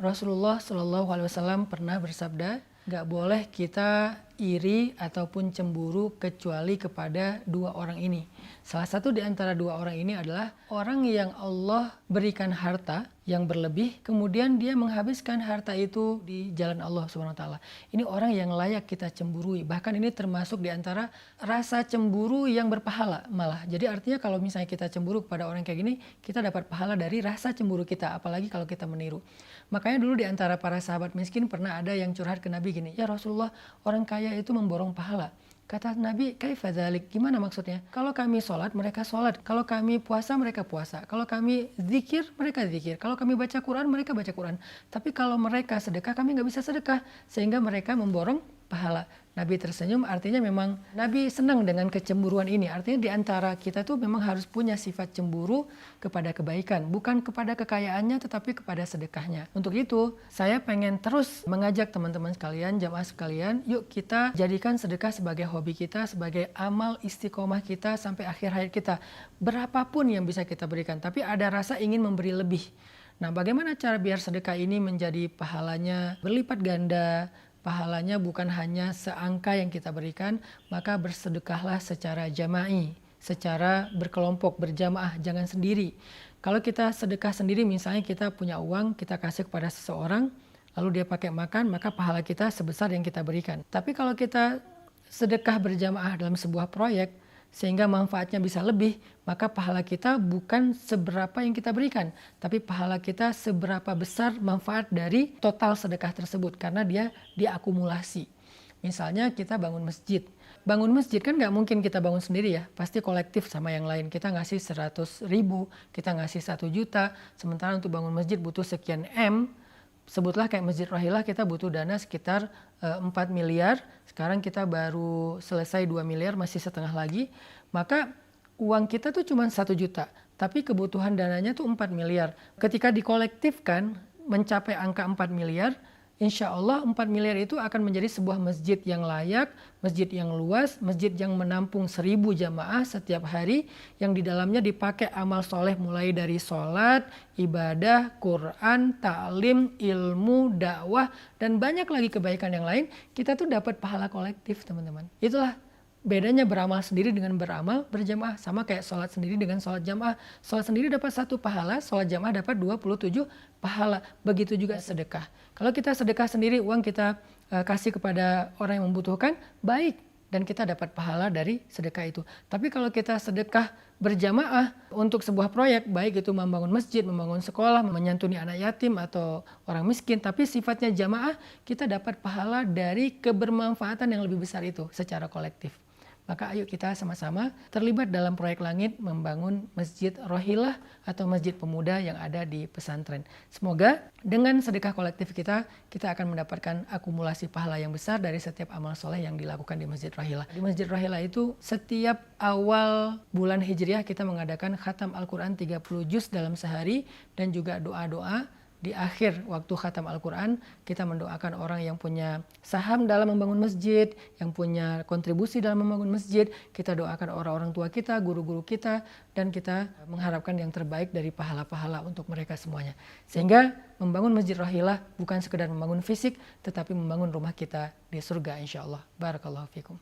Rasulullah Shallallahu Alaihi Wasallam pernah bersabda, gak boleh kita iri ataupun cemburu kecuali kepada dua orang ini. Salah satu di antara dua orang ini adalah orang yang Allah berikan harta yang berlebih, kemudian dia menghabiskan harta itu di jalan Allah SWT. Ini orang yang layak kita cemburui. Bahkan ini termasuk di antara rasa cemburu yang berpahala malah. Jadi artinya kalau misalnya kita cemburu kepada orang kayak gini, kita dapat pahala dari rasa cemburu kita, apalagi kalau kita meniru. Makanya dulu di antara para sahabat miskin pernah ada yang curhat ke Nabi gini, ya Rasulullah, orang kaya itu memborong pahala. Kata Nabi, kaifa dzalik? Gimana maksudnya? Kalau kami sholat, mereka sholat. Kalau kami puasa, mereka puasa. Kalau kami zikir, mereka zikir. Kalau kami baca Quran, mereka baca Quran. Tapi kalau mereka sedekah, kami nggak bisa sedekah. Sehingga mereka memborong pahala. Nabi tersenyum, artinya memang Nabi senang dengan kecemburuan ini. Artinya di antara kita tuh memang harus punya sifat cemburu kepada kebaikan. Bukan kepada kekayaannya, tetapi kepada sedekahnya. Untuk itu, saya pengen terus mengajak teman-teman sekalian, jamaah sekalian, yuk kita jadikan sedekah sebagai hobi kita, sebagai amal istiqomah kita sampai akhir hayat kita. Berapapun yang bisa kita berikan, tapi ada rasa ingin memberi lebih. Nah, bagaimana cara biar sedekah ini menjadi pahalanya berlipat ganda, pahalanya bukan hanya seangka yang kita berikan, maka bersedekahlah secara jama'i, secara berkelompok, berjamaah, jangan sendiri. Kalau kita sedekah sendiri, misalnya kita punya uang, kita kasih kepada seseorang, lalu dia pakai makan, maka pahala kita sebesar yang kita berikan. Tapi kalau kita sedekah berjamaah dalam sebuah proyek, sehingga manfaatnya bisa lebih, maka pahala kita bukan seberapa yang kita berikan, tapi pahala kita seberapa besar manfaat dari total sedekah tersebut, karena dia diakumulasi. Misalnya kita bangun masjid. Bangun masjid kan nggak mungkin kita bangun sendiri ya, pasti kolektif sama yang lain. Kita ngasih 100.000, kita ngasih 1 juta, sementara untuk bangun masjid butuh sekian M. Sebutlah kayak Masjid Rohilah, kita butuh dana sekitar 4 miliar, sekarang kita baru selesai 2 miliar, masih setengah lagi, maka uang kita tuh cuma 1 juta, tapi kebutuhan dananya tuh 4 miliar. Ketika dikolektifkan mencapai angka 4 miliar, insya Allah 4 miliar itu akan menjadi sebuah masjid yang layak, masjid yang luas, masjid yang menampung 1.000 jamaah setiap hari, yang di dalamnya dipakai amal soleh mulai dari sholat, ibadah, Quran, ta'lim, ilmu, dakwah, dan banyak lagi kebaikan yang lain. Kita tuh dapat pahala kolektif, teman-teman. Itulah bedanya beramal sendiri dengan beramal berjamaah. Sama kayak sholat sendiri dengan sholat jamaah. Sholat sendiri dapat 1 pahala, sholat jamaah dapat 27 pahala. Begitu juga sedekah. Kalau kita sedekah sendiri, uang kita kasih kepada orang yang membutuhkan, baik. Dan kita dapat pahala dari sedekah itu. Tapi kalau kita sedekah berjamaah untuk sebuah proyek, baik itu membangun masjid, membangun sekolah, menyantuni anak yatim atau orang miskin, tapi sifatnya jamaah, kita dapat pahala dari kebermanfaatan yang lebih besar itu secara kolektif. Maka ayo kita sama-sama terlibat dalam proyek langit membangun Masjid Rohilah atau Masjid Pemuda yang ada di pesantren. Semoga dengan sedekah kolektif kita akan mendapatkan akumulasi pahala yang besar dari setiap amal soleh yang dilakukan di Masjid Rohilah. Di Masjid Rohilah itu setiap awal bulan Hijriah kita mengadakan khatam Al-Quran 30 juz dalam sehari dan juga doa-doa. Di akhir waktu khatam Al-Quran, kita mendoakan orang yang punya saham dalam membangun masjid, yang punya kontribusi dalam membangun masjid. Kita doakan orang-orang tua kita, guru-guru kita, dan kita mengharapkan yang terbaik dari pahala-pahala untuk mereka semuanya. Sehingga membangun Masjid Rohilah bukan sekedar membangun fisik, tetapi membangun rumah kita di surga insya Allah. Barakallahu fikum.